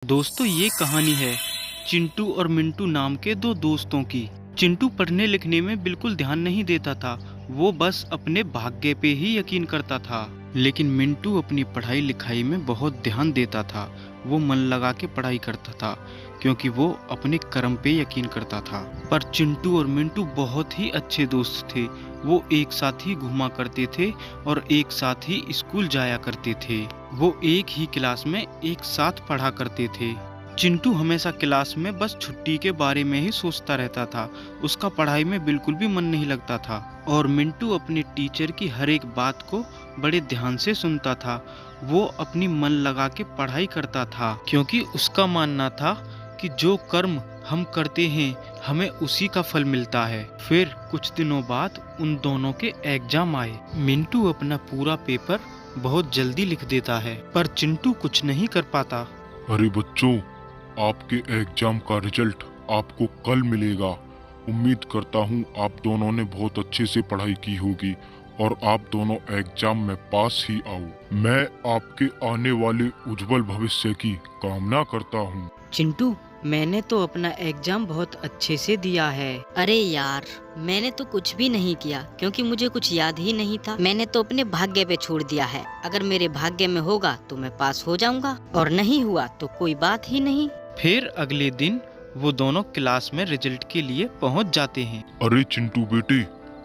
दोस्तों ये कहानी है चिंटू और मिंटू नाम के दो दोस्तों की। चिंटू पढ़ने लिखने में बिल्कुल ध्यान नहीं देता था, वो बस अपने भाग्य पे ही यकीन करता था। लेकिन मिंटू अपनी पढ़ाई लिखाई में बहुत ध्यान देता था, वो मन लगा के पढ़ाई करता था क्योंकि वो अपने कर्म पे यकीन करता था। पर चिंटू और मिंटू बहुत ही अच्छे दोस्त थे, वो एक साथ ही घूमा करते थे और एक साथ ही स्कूल जाया करते थे। वो एक ही क्लास में एक साथ पढ़ा करते थे। चिंटू हमेशा क्लास में बस छुट्टी के बारे में ही सोचता रहता था, उसका पढ़ाई में बिल्कुल भी मन नहीं लगता था। और मिंटू अपने टीचर की हर एक बात को बड़े ध्यान से सुनता था, वो अपनी मन लगा के पढ़ाई करता था क्योंकि उसका मानना था कि जो कर्म हम करते हैं हमें उसी का फल मिलता है। फिर कुछ दिनों बाद उन दोनों के एग्जाम आए। मिंटू अपना पूरा पेपर बहुत जल्दी लिख देता है पर चिंटू कुछ नहीं कर पाता। अरे बच्चों, आपके एग्जाम का रिजल्ट आपको कल मिलेगा। उम्मीद करता हूँ आप दोनों ने बहुत अच्छे से पढ़ाई की होगी और आप दोनों एग्जाम में पास ही आओ। मैं आपके आने वाले उज्जवल भविष्य की कामना करता हूँ। चिंटू, मैंने तो अपना एग्जाम बहुत अच्छे से दिया है। अरे यार, मैंने तो कुछ भी नहीं किया क्योंकि मुझे कुछ याद ही नहीं था। मैंने तो अपने भाग्य पे छोड़ दिया है। अगर मेरे भाग्य में होगा तो मैं पास हो जाऊंगा और नहीं हुआ तो कोई बात ही नहीं। फिर अगले दिन वो दोनों क्लास में रिजल्ट के लिए पहुंच जाते हैं। अरे चिंटू बेटे,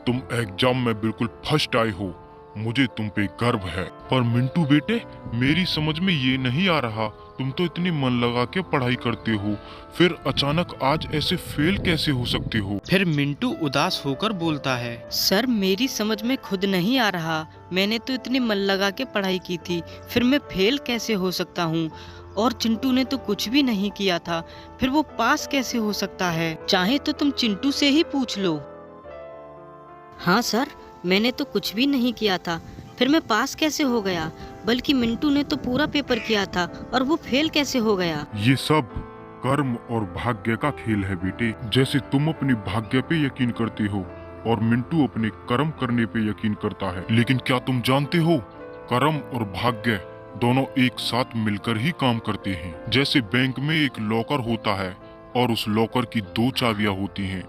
तुम एग्जाम में बिल्कुल फर्स्ट आए हो, मुझे तुम पे गर्व है। पर मिंटू बेटे, मेरी समझ में ये नहीं आ रहा, तुम तो इतनी मन लगा के पढ़ाई करते हो, फिर अचानक आज ऐसे फेल कैसे हो सकते हो? फिर मिंटू उदास होकर बोलता है, सर मेरी समझ में खुद नहीं आ रहा, मैंने तो इतनी मन लगा के पढ़ाई की थी, फिर मैं फेल कैसे हो सकता हूँ? और चिंटू ने तो कुछ भी नहीं किया था, फिर वो पास कैसे हो सकता है? चाहे तो तुम चिंटू से ही पूछ लो। हाँ सर, मैंने तो कुछ भी नहीं किया था, फिर मैं पास कैसे हो गया? बल्कि मिंटू ने तो पूरा पेपर किया था और वो फेल कैसे हो गया? ये सब कर्म और भाग्य का खेल है बेटे। जैसे तुम अपने भाग्य पे यकीन करते हो और मिंटू अपने कर्म करने पे यकीन करता है। लेकिन क्या तुम जानते हो, कर्म और भाग्य दोनों एक साथ मिलकर ही काम करते हैं। जैसे बैंक में एक लॉकर होता है और उस लॉकर की दो चाबियां होती हैं,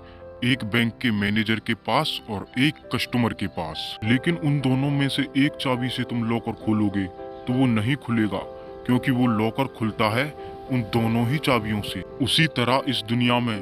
एक बैंक के मैनेजर के पास और एक कस्टमर के पास। लेकिन उन दोनों में से एक चाबी से तुम लॉकर खोलोगे तो वो नहीं खुलेगा, क्योंकि वो लॉकर खुलता है उन दोनों ही चाबियों से। उसी तरह इस दुनिया में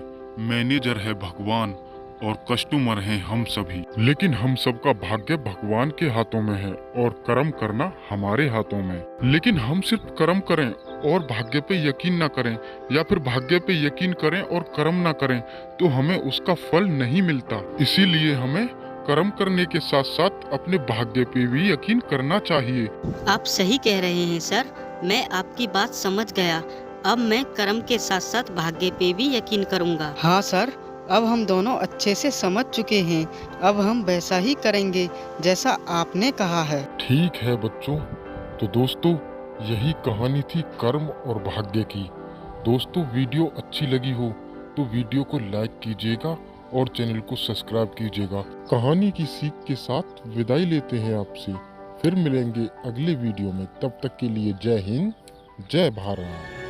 मैनेजर है भगवान और कस्टमर हैं हम सभी। लेकिन हम सबका भाग्य भगवान के हाथों में है और कर्म करना हमारे हाथों में। लेकिन हम सिर्फ कर्म करें और भाग्य पे यकीन ना करें, या फिर भाग्य पे यकीन करें और कर्म ना करें, तो हमें उसका फल नहीं मिलता। इसीलिए हमें कर्म करने के साथ साथ अपने भाग्य पे भी यकीन करना चाहिए। आप सही कह रहे हैं सर, मैं आपकी बात समझ गया। अब मैं कर्म के साथ साथ भाग्य पे भी यकीन करूँगा। हाँ सर, अब हम दोनों अच्छे से समझ चुके हैं, अब हम वैसा ही करेंगे जैसा आपने कहा है। ठीक है बच्चों, तो दोस्तों यही कहानी थी कर्म और भाग्य की। दोस्तों वीडियो अच्छी लगी हो तो वीडियो को लाइक कीजिएगा और चैनल को सब्सक्राइब कीजिएगा। कहानी की सीख के साथ विदाई लेते हैं आपसे, फिर मिलेंगे अगले वीडियो में। तब तक के लिए जय हिंद, जय भारत।